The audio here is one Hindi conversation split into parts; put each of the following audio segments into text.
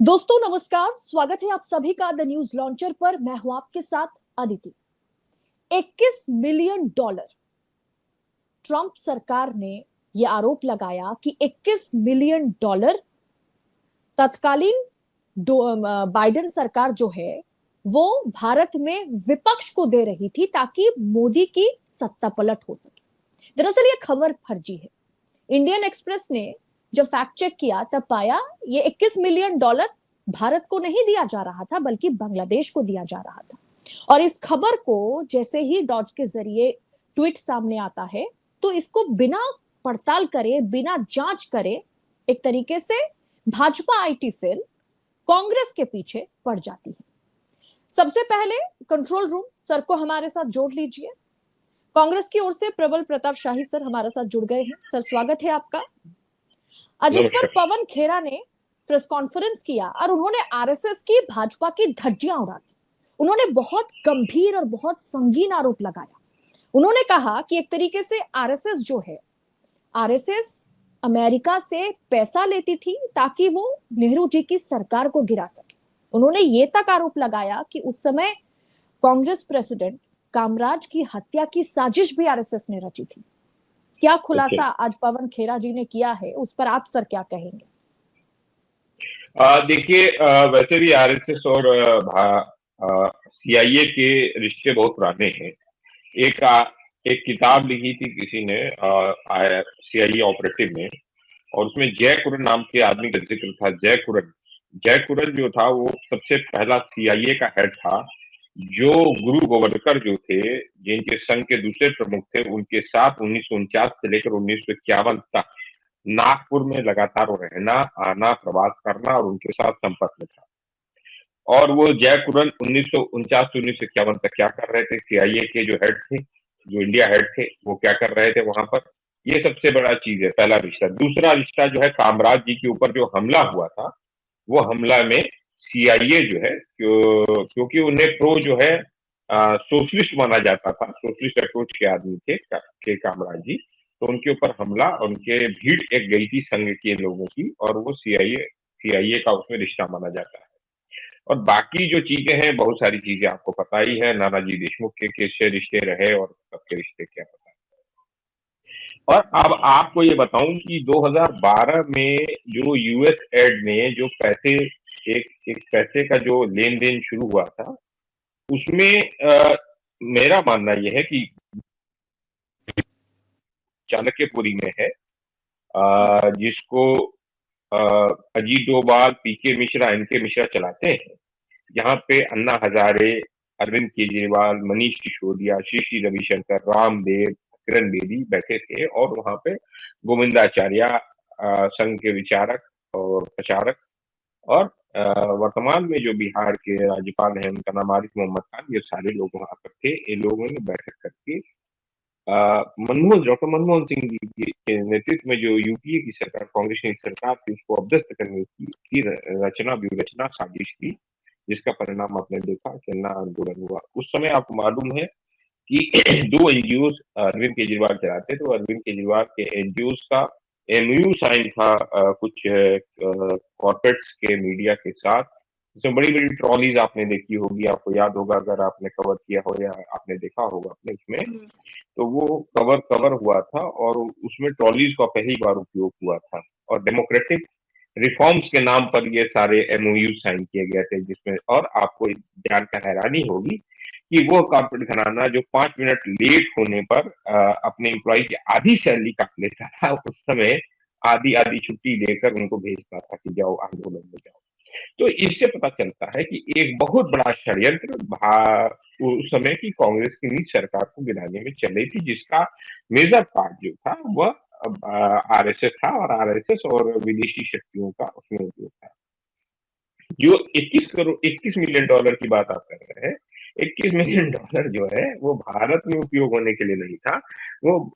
दोस्तों नमस्कार, स्वागत है आप सभी का द न्यूज लॉन्चर पर। मैं हूं आपके साथ अदिति। 21 मिलियन डॉलर ट्रंप सरकार ने यह आरोप लगाया कि 21 मिलियन डॉलर तत्कालीन बाइडेन सरकार जो है वो भारत में विपक्ष को दे रही थी ताकि मोदी की सत्ता पलट हो सके। दरअसल ये खबर फर्जी है। इंडियन एक्सप्रेस ने जब फैक्ट चेक किया तब पाया ये 21 मिलियन डॉलर भारत को नहीं दिया जा रहा था बल्कि बांग्लादेश को दिया जा रहा था। और इस खबर को जैसे ही डॉज के जरिए ट्वीट सामने आता है तो इसको बिना पड़ताल करे, बिना जांच करे एक तरीके से भाजपा आईटी सेल कांग्रेस के पीछे पड़ जाती है। सबसे पहले कंट्रोल रूम सर को हमारे साथ जोड़ लीजिए। कांग्रेस की ओर से प्रबल प्रताप शाही सर हमारे साथ जुड़ गए हैं। सर स्वागत है आपका। जिस पर पवन खेरा ने प्रेस कॉन्फ्रेंस किया और उन्होंने आरएसएस की भाजपा की धज्जियां उड़ा दी। उन्होंने बहुत गंभीर और बहुत संगीन आरोप लगाया। उन्होंने कहा कि एक तरीके से आरएसएस जो है, आरएसएस अमेरिका से पैसा लेती थी ताकि वो नेहरू जी की सरकार को गिरा सके। उन्होंने ये तक आरोप लगाया कि उस समय कांग्रेस प्रेसिडेंट कामराज की हत्या की साजिश भी आरएसएस ने रची थी। क्या खुलासा आज पवन खेरा जी ने किया है, उस पर आप सर क्या कहेंगे? देखिए, वैसे भी आरएसएस और सीआईए के रिश्ते बहुत पुराने हैं। एक किताब लिखी थी किसी ने सीआईए ऑपरेटिव में, और उसमें जय कुरन नाम के आदमी का जिक्र था। जय कुरन जो था वो सबसे पहला सीआईए का हेड था, जो गुरु गोवर्धन जो थे, जिनके संघ के दूसरे प्रमुख थे, उनके साथ 1949 से लेकर 1951 तक नागपुर में लगातार रहना, आना, प्रवास करना और उनके साथ संपर्क में था। और वो जय कुरन 1949 से 1951 तक क्या कर रहे थे, सीआईए के जो हेड थे, जो इंडिया हेड थे, वो क्या कर रहे थे वहां पर, ये सबसे बड़ा चीज है, पहला रिश्ता। दूसरा रिश्ता जो है, कामराज जी के ऊपर जो हमला हुआ था, वो हमला में सीआईए जो है, क्योंकि उन्हें प्रो जो है सोशलिस्ट माना जाता था, सोशलिस्ट अप्रोच के आदमी थे कामराज जी, तो उनके ऊपर हमला, उनके भीड़ एक गई थी संघ के लोगों की, और वो सीआईए का उसमें रिश्ता माना जाता है। और बाकी जो चीजें हैं, बहुत सारी चीजें आपको पता ही है, नानाजी देशमुख के कैसे रिश्ते रहे और सबके रिश्ते क्या पता है। और अब आपको ये बताऊं कि 2012 में जो यूएस एड ने जो पैसे, एक पैसे का जो लेन देन शुरू हुआ था, उसमें मेरा मानना यह है कि चाणक्यपुरी में है, जिसको अजीत डोभाल, पीके मिश्रा, एनके मिश्रा चलाते हैं। यहाँ पे अन्ना हजारे, अरविंद केजरीवाल, मनीष सिसोदिया, श्री रविशंकर, रामदेव, किरण बेदी बैठे थे, और वहां पे गोविंदाचार्य, संघ के विचारक और प्रचारक, और वर्तमान में जो बिहार के राज्यपाल हैं, उनका नाम आरिफ मोहम्मद खान, ये सारे लोग वहां पर थे। इन लोगों ने बैठक करके डॉक्टर मनमोहन सिंह जी के नेतृत्व में जो यूपीए की सरकार, कांग्रेस की सरकार थी, उसको अभ्यस्त करने की रचना व्यूरचना साजिश की, जिसका परिणाम आपने देखा कि अन्ना आंदोलन हुआ। उस समय आपको मालूम है कि दो एनजीओ अरविंद केजरीवाल चलाते थे, तो अरविंद केजरीवाल के एनजीओ का एमयू साइन था कुछ कॉर्पोरेट्स के मीडिया के साथ। इसमें बड़ी बड़ी ट्रॉलीज आपने देखी होगी, आपको याद होगा अगर आपने कवर किया हो या आपने देखा होगा अपने उसमें, तो वो कवर हुआ था, और उसमें ट्रॉलीज का पहली बार उपयोग हुआ था। और डेमोक्रेटिक रिफॉर्म्स के नाम पर ये सारे एमओयू साइन किए गए थे, जिसमें, और आपको जानकर हैरानी होगी कि वो कॉर्पोरेट घराना जो 5 मिनट लेट होने पर अपने एम्प्लॉय की आधी सैलरी काट लेता था, उस समय आधी आधी छुट्टी लेकर उनको भेजता था कि जाओ आंदोलन में जाओ। तो इससे पता चलता है कि एक बहुत बड़ा षड्यंत्र उस समय की कांग्रेस की नीच सरकार को गिराने में चल रही थी, जिसका मेजर पार्ट जो था वह आरएसएस था, और आरएसएस और विदेशी शक्तियों का उसमें उपयोग था। जो 21 मिलियन डॉलर की बात आप कर रहे हैं, 21 मिलियन डॉलर जो है वो भारत में उपयोग होने के लिए नहीं था,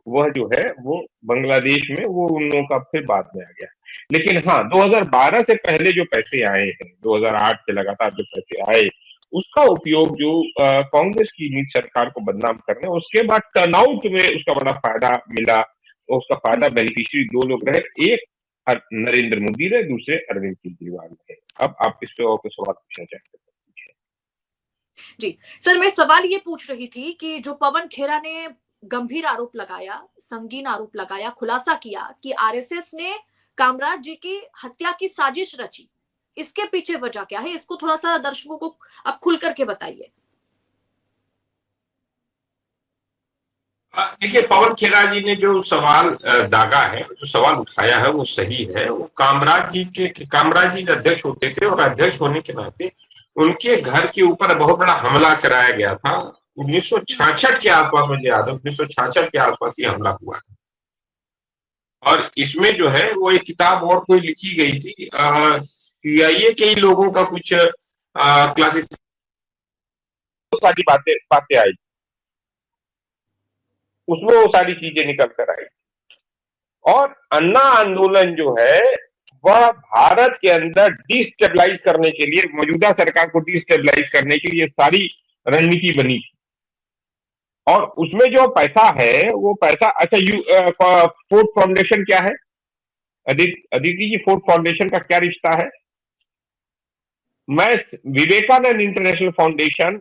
वह जो है वो बांग्लादेश में, वो उन लोगों का फिर बाद में आ गया। लेकिन हाँ, 2012 से पहले जो पैसे आए हैं, 2008 से लगातार जो पैसे आए, उसका उपयोग जो कांग्रेस की नीच सरकार को बदनाम करने, उसके बाद टर्नआउट में उसका बड़ा फायदा मिला। उसका फायदा बेनिफिशियरी दो लोग रहे। एक नरेंद्र मोदी रहे, दूसरे अरविंद केजरीवाल रहे। अब आप इस पे और कुछ सवाल पूछना चाहते हैं? जी सर, मैं सवाल ये पूछ रही थी कि जो पवन खेरा ने गंभीर आरोप लगाया, संगीन आरोप लगाया, खुलासा किया कि आरएसएस ने कामराज जी की हत्या की साजिश रची, इसके पीछे वजह क्या है? इसको थोड़ा सा दर्शकों को आप खुल करके बताइए। देखिए, पवन खेरा जी ने जो सवाल दागा है, जो सवाल उठाया है, वो सही है। वो कामराज जी अध्यक्ष होते थे और अध्यक्ष होने के नाते उनके घर के ऊपर बहुत बड़ा हमला कराया गया था। 1966 के आसपास, मुझे याद है, 1966 के आसपास ये हमला हुआ था। और इसमें जो है वो एक किताब और कोई लिखी गई थी, सीआईए के ही लोगों का कुछ क्लासिक, सारी बातें बातें आई, उसमें वो सारी चीजें निकल कर आई। और अन्ना आंदोलन जो है वह भारत के अंदर डिस्टेबलाइज करने के लिए, मौजूदा सरकार को डिस्टेबलाइज करने के लिए सारी रणनीति बनी थी। और उसमें जो पैसा है वो पैसा, अच्छा, फोर्ड फाउंडेशन क्या है? अदिति जी, फोर्ड फाउंडेशन का क्या रिश्ता है? मैं विवेकानंद इंटरनेशनल फाउंडेशन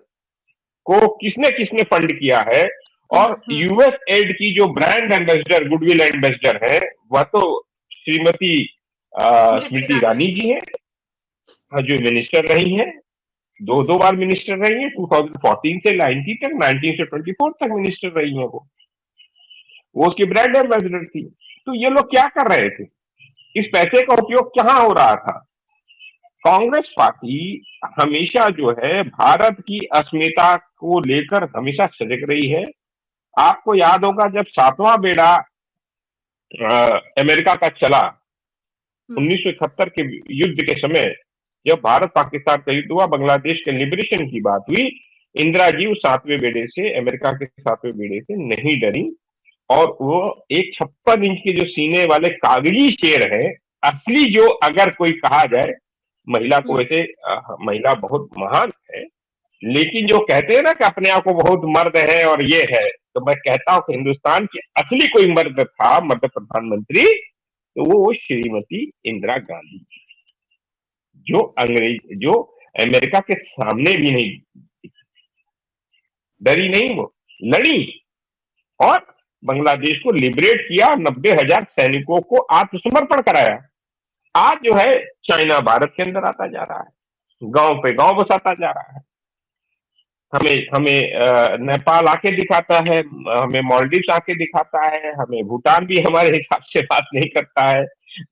को किसने किसने फंड किया है? और यूएस एड की जो ब्रांड एम्बेसडर, गुडविल एम्बेसडर है, वह तो श्रीमती स्मृति ईरानी जी है, जो मिनिस्टर रही है, दो बार मिनिस्टर रही है, 2014 से 19 तक, 19 से 24 तक मिनिस्टर रही है वो उसकी ब्रांड एम्बेसडर थी। तो ये लोग क्या कर रहे थे? इस पैसे का उपयोग कहाँ हो रहा था? कांग्रेस पार्टी हमेशा जो है भारत की अस्मिता को लेकर हमेशा सजग रही है। आपको याद होगा जब 7वां बेड़ा अमेरिका का चला 1971 के युद्ध के समय, जब भारत पाकिस्तान का युद्ध हुआ, बांग्लादेश के लिबरेशन की बात हुई, इंदिरा जी उस 7वें बेड़े से, अमेरिका के 7वें बेड़े से नहीं डरी। और वो एक 56 इंच के जो सीने वाले कागजी शेर है, असली, जो अगर कोई कहा जाए महिला को, वैसे महिला बहुत महान है, लेकिन जो कहते हैं ना कि अपने आप को बहुत मर्द है और ये है, तो मैं कहता हूं कि हिंदुस्तान की असली कोई मर्द था, मर्द प्रधानमंत्री, तो वो श्रीमती इंदिरा गांधी, जो अमेरिका के सामने भी नहीं डरी, नहीं, वो लड़ी और बांग्लादेश को लिबरेट किया, 90,000 सैनिकों को आत्मसमर्पण कराया। आज जो है चाइना भारत के अंदर आता जा रहा है, गांव पे गांव बसाता जा रहा है, हमें नेपाल आके दिखाता है, हमें मालदीव्स आके दिखाता है, हमें भूटान भी हमारे हिसाब से बात नहीं करता है।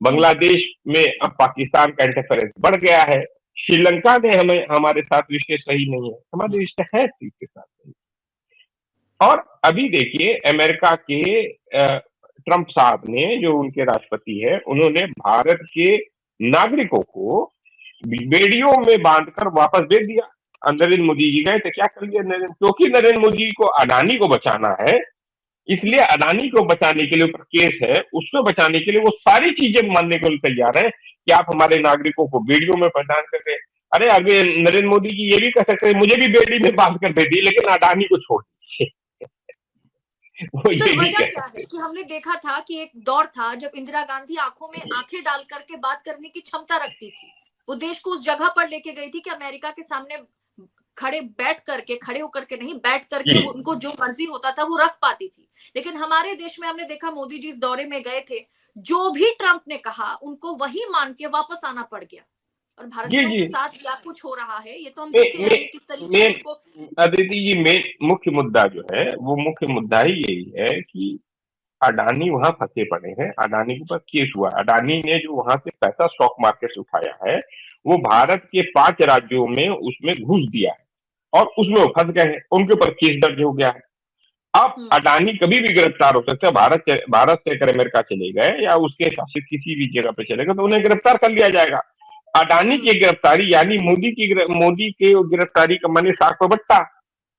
बांग्लादेश में अब पाकिस्तान का इंटरफेरेंस बढ़ गया है। श्रीलंका ने हमारे साथ रिश्ते सही नहीं है, हमारे रिश्ते हैं इसके साथ सही। और अभी देखिए अमेरिका के ट्रंप साहब ने, जो उनके राष्ट्रपति है, उन्होंने भारत के नागरिकों को बेड़ियों में बांधकर वापस दे दिया। नरेंद्र मोदी जी गए थे, क्या कर लिया क्योंकि नरेंद्र मोदी को अडानी को बचाना है, इसलिए अडानी को बचाने के लिए ऊपर केस है, उसको बचाने के लिए वो सारी चीजें मानने को तैयार है कि आप हमारे नागरिकों को बेड़ियों में प्रदान करें। अरे अभी नरेंद्र मोदी जी ये भी कर सकते हैं, मुझे भी बेड़ी में बांध कर दे दी, लेकिन अडानी को छोड़ दीजिए। सर, वजह क्या है कि हमने देखा था कि एक दौर था जब इंदिरा गांधी आंखों में आंखें डाल करके बात करने की क्षमता रखती थी। वो देश को उस जगह पर लेके गई थी कि अमेरिका के सामने खड़े होकर के नहीं, बैठ करके उनको जो मर्जी होता था वो रख पाती थी। लेकिन हमारे देश में हमने देखा, मोदी जी इस दौरे में गए थे, जो भी ट्रंप ने कहा उनको वही मान के वापस आना पड़ गया। और भारतीयों के साथ क्या कुछ हो रहा है ये तो हम देख रहे हैं किस तरीके से। अदिति जी, मुख्य मुद्दा जो है वो मुख्य मुद्दा ही यही है कि अडानी वहां फंसे पड़े हैं, अडानी के ऊपर केस हुआ। अडानी ने जो वहां से पैसा स्टॉक मार्केट से उठाया है, वो भारत के 5 राज्यों में उसमें घुस दिया है और उसमें वो फंस गए हैं, उनके ऊपर केस दर्ज हो गया है। अब अडानी कभी भी गिरफ्तार हो सकता है। भारत से अगर अमेरिका चले गए या उसके शासित किसी भी जगह पे चले गए तो उन्हें गिरफ्तार कर लिया जाएगा। अडानी की गिरफ्तारी यानी मोदी की गिरफ्तारी का माने साख पर बट्टा।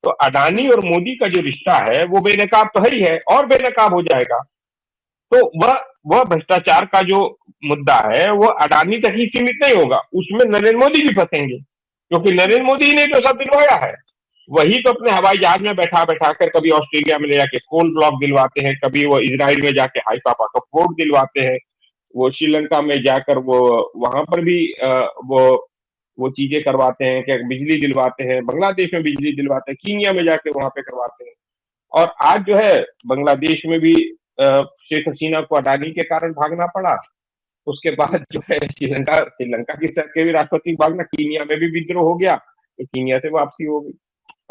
तो अडानी और मोदी का जो रिश्ता है वो बेनकाब तो ही है और बेनकाब हो जाएगा। तो वह भ्रष्टाचार का जो मुद्दा है वो अडानी तक ही सीमित नहीं होगा, उसमें नरेंद्र मोदी भी फंसेंगे, क्योंकि नरेंद्र मोदी ने तो सब दिलवाया है। वही तो अपने हवाई जहाज में बैठा कर कभी ऑस्ट्रेलिया में ले जाके कोल ब्लॉक दिलवाते हैं, कभी वो इजराइल में जाके हाइफा का पोर्ट दिलवाते हैं। वो श्रीलंका में जाकर वो वहां पर भी वो चीजें करवाते हैं, क्या बिजली दिलवाते हैं, बांग्लादेश में बिजली दिलवाते हैं, कीनिया में जाके वहां पे करवाते हैं। और आज जो है बांग्लादेश में भी शेख हसीना को अडानी के कारण भागना पड़ा। उसके बाद जो है श्रीलंका श्रीलंका की सर के भी राष्ट्रपति भागना, कीनिया में भी विद्रोह हो गया तो कीनिया से वापसी हो गई।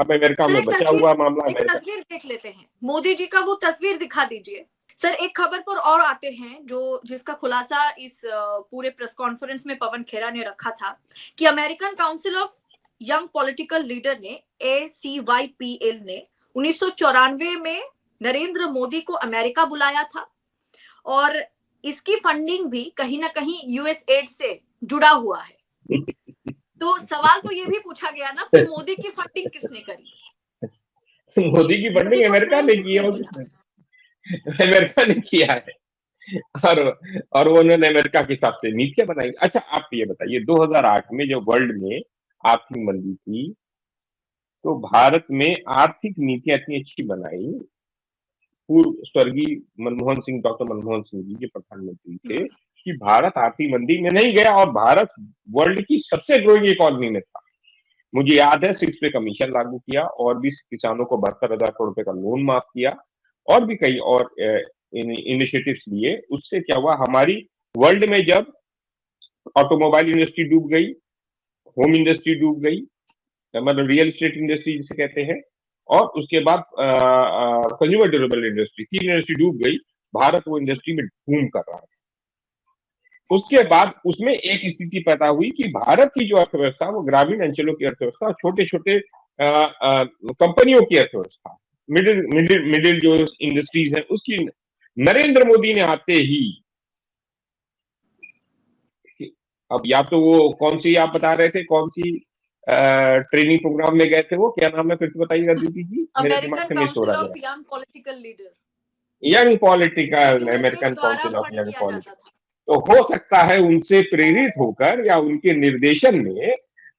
अब अमेरिका सर में बचा हुआ मामला एक अमेरिका। तस्वीर देख लेते हैं, मोदी जी का वो तस्वीर दिखा दीजिए। सर एक खबर पर और आते हैं जो जिसका खुलासा इस पूरे प्रेस कॉन्फ्रेंस में पवन खेरा ने रखा था कि American council of young political leader ने ACYPL ने 1994 में नरेंद्र मोदी को अमेरिका बुलाया था और इसकी फंडिंग भी कहीं ना कहीं USAID से जुड़ा हुआ है। तो सवाल तो ये भी पूछा गया ना, फिर मोदी की फंडिंग किसने करी? मोदी की फंडिंग अमेरिका ने की है, अमेरिका ने किया है। और वो उन्होंने अमेरिका के हिसाब से नीतियां बनाई। अच्छा आप ये बताइए, 2008 में जो वर्ल्ड में आर्थिक मंदी थी तो भारत में आर्थिक नीतियां इतनी अच्छी बनाई, पूर्व स्वर्गीय मनमोहन सिंह, डॉक्टर मनमोहन सिंह जी के प्रधानमंत्री थे, कि भारत आर्थिक मंदी में नहीं गया और भारत वर्ल्ड की सबसे ग्रोइंग इकोनॉमी में था। मुझे याद है 6 पे कमीशन लागू किया और भी किसानों को 72,000 करोड़ रुपए का लोन माफ किया और भी कई और इनिशिएटिव्स लिए। उससे क्या हुआ, हमारी वर्ल्ड में जब ऑटोमोबाइल इंडस्ट्री डूब गई, होम इंडस्ट्री डूब गई, मतलब रियल एस्टेट इंडस्ट्री जिसे कहते हैं, और उसके बाद कंज्यूमर ड्यूरेबल इंडस्ट्री, तीन इंडस्ट्री डूब गई, भारत वो इंडस्ट्री में बूम कर रहा है। उसके बाद उसमें एक स्थिति पैदा हुई कि भारत की जो अर्थव्यवस्था वो ग्रामीण अंचलों की अर्थव्यवस्था, छोटे छोटे कंपनियों की अर्थव्यवस्था, मिडिल मिडिल मिडिल जो इंडस्ट्रीज है उसकी, नरेंद्र मोदी ने आते ही, अब या तो वो कौन सी आप बता रहे थे, कौन सी ट्रेनिंग प्रोग्राम में गए थे, वो क्या नाम है फिर से बताइएगा दीदी जी, मेरे दिमाग से मिस हो रहा है। Young political leader, young political, American council of young political. तो हो सकता है उनसे प्रेरित होकर या उनके निर्देशन में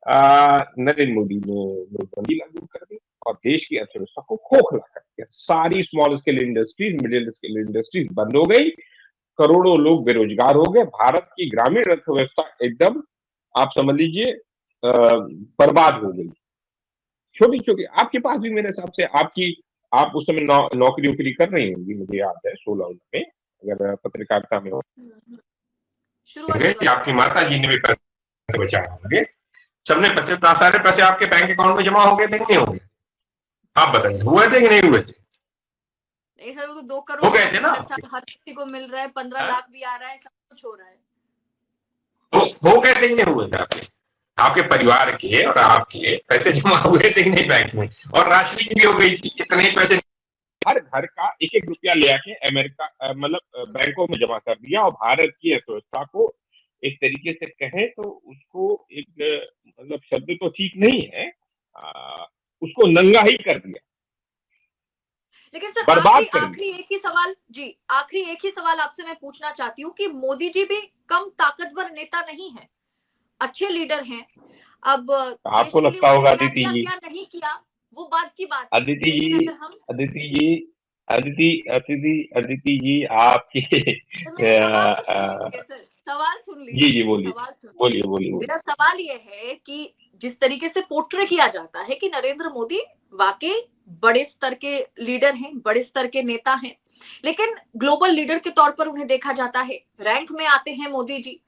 नरेंद्र मोदी ने नोटबंदी लागू कर दी और देश की अर्थव्यवस्था को खोखला कर दिया। सारी small scale industries, middle scale industries बंद हो गई, करोड़ों लोग बेरोजगार हो गए, भारत की ग्रामीण अर्थव्यवस्था एकदम आप समझ लीजिए बर्बाद हो गई। छोटी छोटी, आपके पास भी मेरे हिसाब से आप उस समय नौकरी वोकरी कर रही होंगी, मुझे याद है 16 में, अगर पत्रकारिता में हो। कि आपकी माता जी ने भी पैसे बचाए होंगे, सबने पैसे, सारे पैसे आपके बैंक अकाउंट में जमा हो गए थे नहीं हो गए? आप बताइए, हुए थे कि नहीं हुए थे? नहीं सर, वो तो 2 करोड़ हो गए थे ना, हर किसी को मिल रहा है, 15 लाख भी आ रहा है, सब कुछ हो रहा है। तो हो गए थे कि नहीं हुए थे आपके परिवार के और आपके पैसे जमा हुए थे कि नहीं बैंक में? और राशि भी हो गई थी, इतने पैसे हर घर का एक एक रुपया ले आके अमेरिका मतलब बैंकों में जमा कर दिया और भारत की अर्थव्यवस्था को एक तरीके से कहें तो उसको एक मतलब शब्द तो ठीक नहीं है, उसको नंगा ही कर दिया, लेकिन सर बर्बाद कर आखिरी एक ही सवाल जी, आखिरी एक ही सवाल आपसे मैं पूछना चाहती हूँ कि मोदी जी भी कम ताकतवर नेता नहीं है, अच्छे लीडर हैं। अब आपको लगता होगा अदिति जी, क्या नहीं किया वो बात की बात, अदिति जी, अदिति जी आपकी सवाल सुन लीजिए। जी जी बोलिए। मेरा सवाल ये है कि जिस तरीके से पोर्ट्रे किया जाता है कि नरेंद्र मोदी वाकई बड़े स्तर के लीडर हैं, बड़े स्तर के नेता हैं, लेकिन ग्लोबल लीडर के तौर पर उन्हें देखा जाता है, रैंक में आते हैं मोदी जी,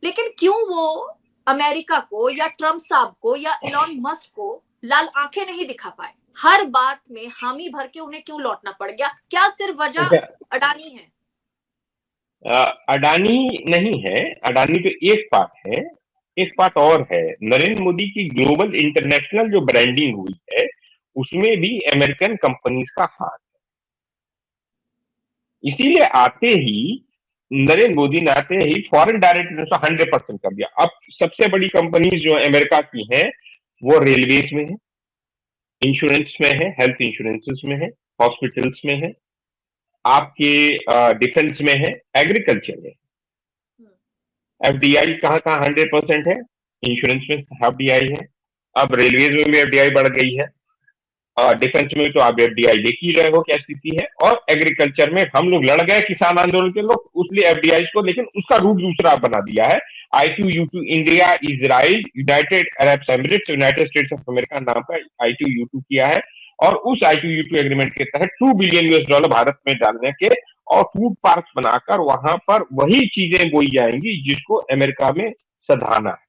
लेकिन क्यों वो अमेरिका को या ट्रम्प साहब को या इलॉन मस्क को लाल आंखें नहीं दिखा पाए? हर बात में हामी भर के उन्हें क्यों लौटना पड़ गया? क्या सिर्फ वजह अडानी है? अडानी नहीं है, अडानी तो एक पार्ट है, एक पार्ट और है, नरेंद्र मोदी की ग्लोबल इंटरनेशनल जो ब्रांडिंग हुई है उसमें भी अमेरिकन कंपनीज का हाथ है। इसीलिए आते ही नरेंद्र मोदी ने आते ही फॉरेन डायरेक्ट इन्वेस्टमेंट 100% कर दिया। अब सबसे बड़ी कंपनीज जो अमेरिका की हैं वो रेलवेज में है, इंश्योरेंस में है, हेल्थ इंश्योरेंसेस में है, हॉस्पिटल्स में है, आपके डिफेंस में है, एग्रीकल्चर में। एफडीआई कहाँ 100% है, इंश्योरेंस में एफडीआई है, अब रेलवेज में भी एफडीआई बढ़ गई है, डिफेंस में तो आप एफडीआई देख ही रहे हो क्या स्थिति है, और एग्रीकल्चर में हम लोग लड़ गए किसान आंदोलन के लोग उसलिए एफडीआई को, लेकिन उसका रूप दूसरा बना दिया है। I2U2 India, Israel, United Arab Emirates, United states of America नाम का I2U2 किया है, और उस I2U2 एग्रीमेंट के तहत $2 बिलियन भारत में डालने के और फूड पार्क बनाकर वहां पर वही चीजें बोई जाएंगी जिसको अमेरिका में सधाना है।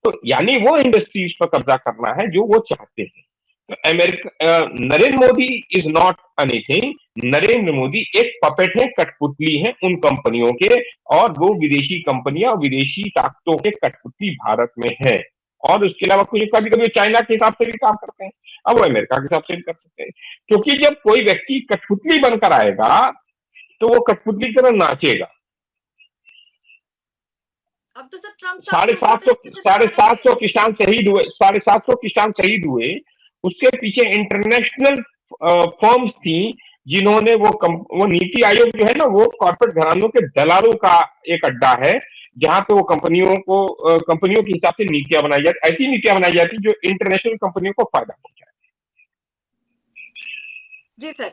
तो यानी वो इंडस्ट्रीज पर कब्जा करना है जो वो चाहते हैं। तो America, Narendra Modi is not anything. Narendra Modi एक पपेट है, कठपुतली है उन कंपनियों के, और वो विदेशी कंपनियां और विदेशी ताकतों के कठपुतली भारत में है। और उसके अलावा कुछ कभी कभी चाइना के हिसाब से भी काम करते हैं, अब वो अमेरिका के हिसाब से भी कर सकते हैं, क्योंकि जब कोई व्यक्ति कठपुतली बनकर आएगा तो वो कठपुतली की तरह नाचेगा। अब तो सर ट्रम्प साढ़े सात सौ किसान शहीद हुए, 750 किसान शहीद हुए। उसके पीछे इंटरनेशनल फर्म्स थी जिन्होंने वो नीति आयोग जो है ना, वो कॉर्पोरेट घरानों के दलालों का एक अड्डा है, जहां पे वो कंपनियों के हिसाब से नीतियां बनाई जाती, ऐसी नीतियां बनाई जाती जो इंटरनेशनल कंपनियों को फायदा पहुंचाए। जी सर,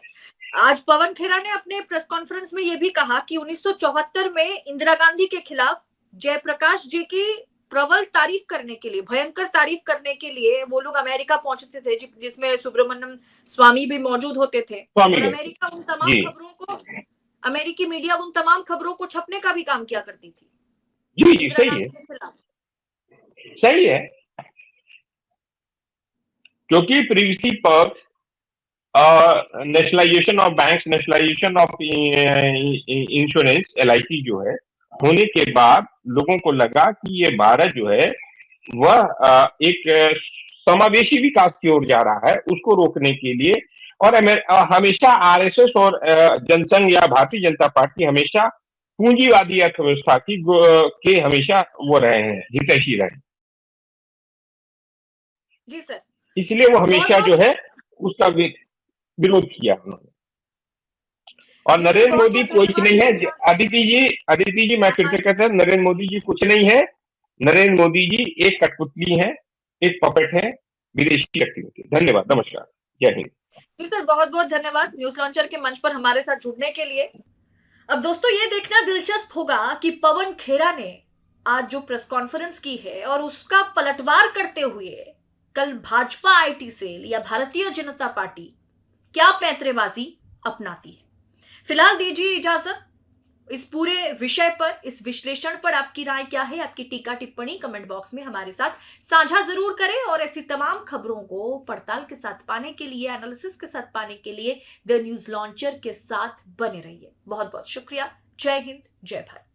आज पवन खेरा ने अपने प्रेस कॉन्फ्रेंस में यह भी कहा कि 1974 में इंदिरा गांधी के खिलाफ जयप्रकाश जी की प्रबल तारीफ करने के लिए, भयंकर तारीफ करने के लिए वो लोग अमेरिका पहुंचते थे, जिसमें सुब्रमण्यम स्वामी भी मौजूद होते थे, और अमेरिका उन तमाम खबरों को, अमेरिकी मीडिया उन तमाम खबरों को छपने का भी काम किया करती थी। जी सही है, सही है, क्योंकि प्रीवियसली पर nationalisation of banks, nationalisation of insurance LIC जो है होने के बाद लोगों को लगा कि ये भारत जो है वह एक समावेशी विकास की ओर जा रहा है, उसको रोकने के लिए। और हमेशा RSS और जनसंघ या भारतीय जनता पार्टी हमेशा पूंजीवादी अर्थव्यवस्था के हमेशा वो रहे हैं, हितैषी रहे। जी सर, इसलिए वो हमेशा जो है उसका विरोध किया उन्होंने। और नरेंद्र मोदी कुछ नहीं है, अदिति जी मैं फिर से कहता हूँ, नरेंद्र मोदी जी कुछ नहीं है। नरेंद्र मोदी जी एक कठपुतली है, एक पपेट है विदेशी शक्तियों के। धन्यवाद, नमस्कार, जय हिंद। जी सर, बहुत बहुत धन्यवाद न्यूज लॉन्चर के मंच पर हमारे साथ जुड़ने के लिए। अब दोस्तों ये देखना दिलचस्प होगा कि पवन खेरा ने आज जो प्रेस कॉन्फ्रेंस की है और उसका पलटवार करते हुए कल भाजपा IT सेल या भारतीय जनता पार्टी क्या पैंतरेबाजी अपनाती है। फिलहाल दीजिए इजाजत। इस पूरे विषय पर, इस विश्लेषण पर आपकी राय क्या है, आपकी टीका टिप्पणी कमेंट बॉक्स में हमारे साथ साझा जरूर करें, और ऐसी तमाम खबरों को पड़ताल के साथ पाने के लिए, एनालिसिस के साथ पाने के लिए द न्यूज लॉन्चर के साथ बने रहिए। बहुत बहुत शुक्रिया। जय हिंद, जय भारत।